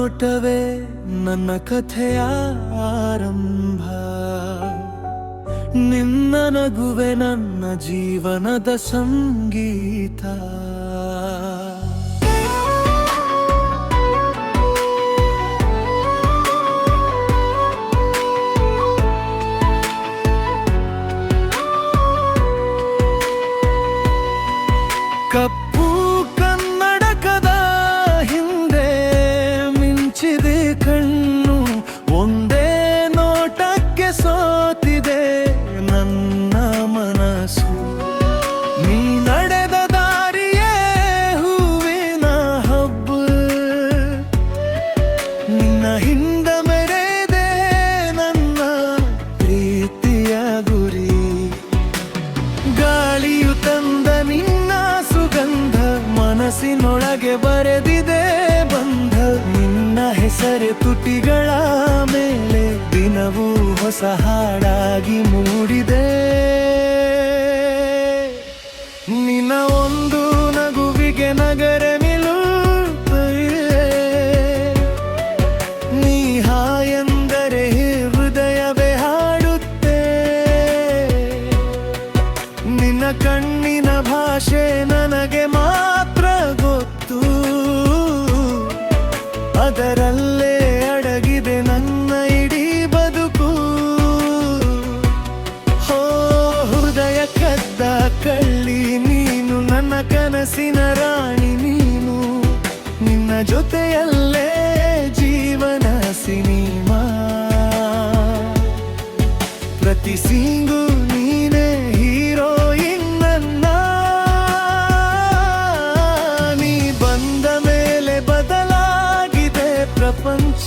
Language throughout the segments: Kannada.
ನೋಟವೇ ನನ್ನ ಕಥೆಯ ಆರಂಭ. ನಿನ್ನ ನಗುವೆ ನನ್ನ ಜೀವನದ ಸಂಗೀತ. ಕಪ್ಪು ಕನ್ನಡಕದ ಹಿಂದೆ ಮಿಂಚಿದೆ ಕಣ್ಣು, ಒಂದೇ ನೋಟಕ್ಕೆ ಸೋತಿದೆ ನನ್ನ ಮನಸ್ಸು. ನೀ ನಡೆದ ದಾರಿಯೇ ಹೂವಿನ ಹಬ್ಬ, ನಿನ್ನ ಹಿಂದ ಮೆರೆದೆ ನನ್ನ ಪ್ರೀತಿಯ ಗುರಿ. ಗಾಳಿಯು ತಂದ ನಿನ್ನ ಸುಗಂಧ ಮನಸ್ಸಿನೊಳಗೆ ಬರೆದಿದೆ ಬಂಧ. ನಿನ್ನ ಹೆಸರೇ ತುಟಿಗಳ ಮೇಲೆ ದಿನವೂ ಹೊಸ ಹಾಡಾಗಿ ಮೂಡಿದೆ. ನಿನ್ನ ಒಂದು ನಗುವಿಗೆ ನಗರ ನಿಲ್ಲುತ್ತದೆ. ನೀ ಹಾಯೆಂದರೆ ಹೃದಯವೇ ಹಾಡುತ್ತೆ. ನಿನ್ನ ಕಣ್ಣಿನ ಭಾಷೆ ನನಗೆ ಮಾತ್ರ ಗೊತ್ತು, ಅದರಲ್ಲೇ ಅಡಗಿದೆ ನನ್ನ ಇಡೀ ಬದುಕು. ಹೋ ಹೃದಯ ಕದ್ದ ಕಳ್ಳಿ ನೀನು, ನನ್ನ ಕನಸಿನ ರಾಣಿ ನೀನು. ನಿನ್ನ ಜೊತೆಯಲ್ಲೇ ಜೀವನ ಸಿನಿಮಾ. ಪ್ರತಿ ಸೀಂಗು ನೀನೇ ಹೀರೋಯಿನ್ ನನ್ನ. ನೀ ಬಂದ ಮೇಲೆ ಬದಲಾಗಿದೆ ಪ್ರಪಂಚ.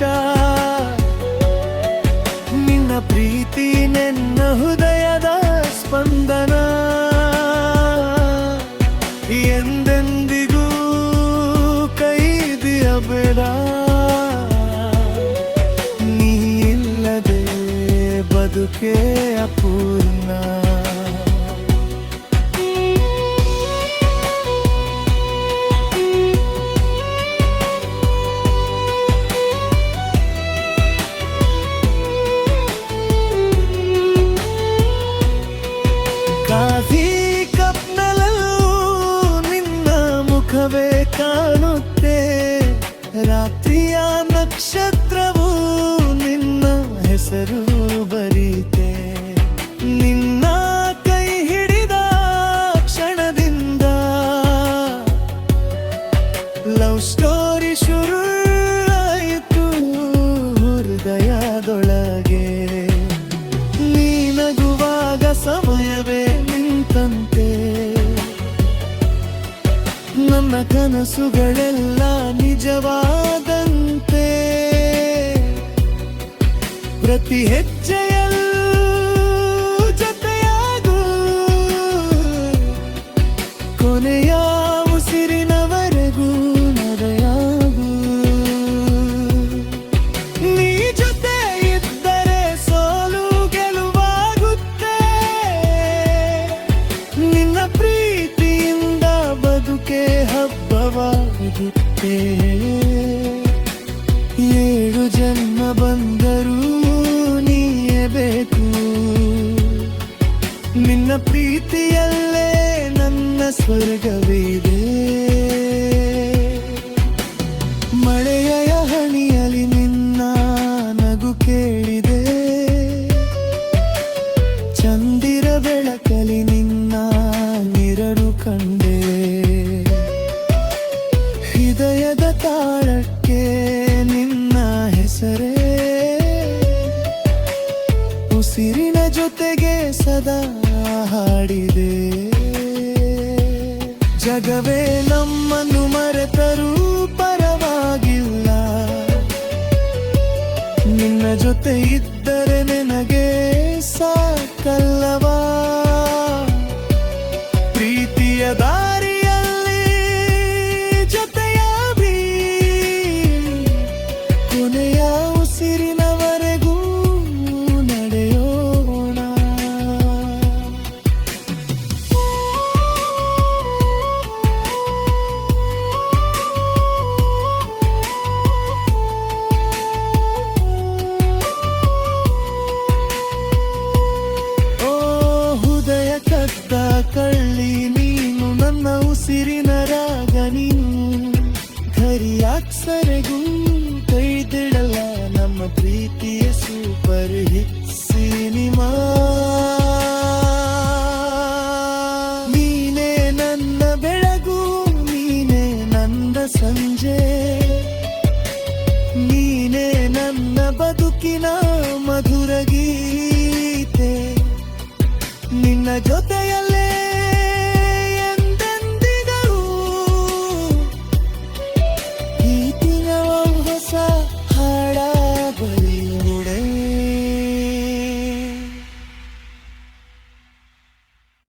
ನಿನ್ನ ಪ್ರೀತಿ ನನ್ನ ಹೃದಯದ ಸ್ಪಂದನ. ಎಂದೆಂದಿಗೂ ಕೈದಿಯಬೇಡ, ನೀ ಇಲ್ಲದೆ ಬದುಕೆ ಅಪೂರ್ಣ. ಕಾಫಿ ಕಪ್ನಲ್ಲೂ ನಿನ್ನ ಮುಖವೇ ಕಾಣುತ್ತೆ. ರಾತ್ರಿಯ ನಕ್ಷತ್ರವೂ ನಿನ್ನ ಹೆಸರು ಬರೀತೆ. ನಿನ್ನ ಕೈ ಹಿಡಿದ ಕ್ಷಣದಿಂದ ಲವ್ ಸ್ಟೋರಿ ಶುರು ಆಯಿತು ಹೃದಯದೊಳಗೆ. ನೀ ನಗುವಾಗ ಸಮಯವೇ ನಿಂತಂತೆ. ನನ್ನ ಕನಸುಗಳೆಲ್ಲ ನಿಜವಾದಂತೆ. ಪ್ರತಿ ಹೆಜ್ಜೆಯಲ್ಲೂ ಜೊತೆಯಾಗು, ಕೊನೆಯ ಉಸಿರಿನವರೆಗೂ ನಡೆಯಾಗು. ನೀ ಜೊತೆ ಇದ್ದರೆ ಸೋಲು ಗೆಲುವಾಗುತ್ತೆ. ನಿನ್ನ ಪ್ರೀತಿಯಿಂದ ಬದುಕೆ ಹಬ್ಬವಾಗುತ್ತೆ. 7 ಜನ್ಮ ಬಂದರೂ ನೀಯೇ ಬೇಕು. ನಿನ್ನ ಪ್ರೀತಿಯಲ್ಲೇ ನನ್ನ ಸ್ವರ್ಗವಿದೆ. ಮಳೆಯ ಹಣಿಯಲಿ ನಿನ್ನ ನಗು ಕೇಳಿದೆ. ಚಂದಿರ ಬೆಳಕಲಿ ನಿನ್ನ ನಿರಳು ಕಂಡೆ. ಹೃದಯದ ತಾಳಕ್ಕೆ ನಿನ್ನ ಹೆಸರೇ. ಉಸಿರಿನ ಜೊತೆಗೆ ಸದಾ ಹಾಡಿದೆ. ಜಗವೇ ನಮ್ಮನ್ನು ಮರೆತರೂ ಪರವಾಗಿಲ್ಲ. ನಿನ್ನ ಜೊತೆ ಇದ್ದರೆ ನನಗೆ ಸಾಕಲ್ಲವಾ. ಪ್ರೀತಿಯ ದಾರಿಯಲ್ಲಿ ಜೊತೆಯಾಗಿ ಕೊನೆಯ ಉಸಿರಿನವರೆಗೂ ನಡೆಯೋಣ. ನೀನೇ ನನ್ನ ಬದುಕಿನ ಮಧುರ ಗೀತೆ ನಿನ್ನ ಜೊತೆ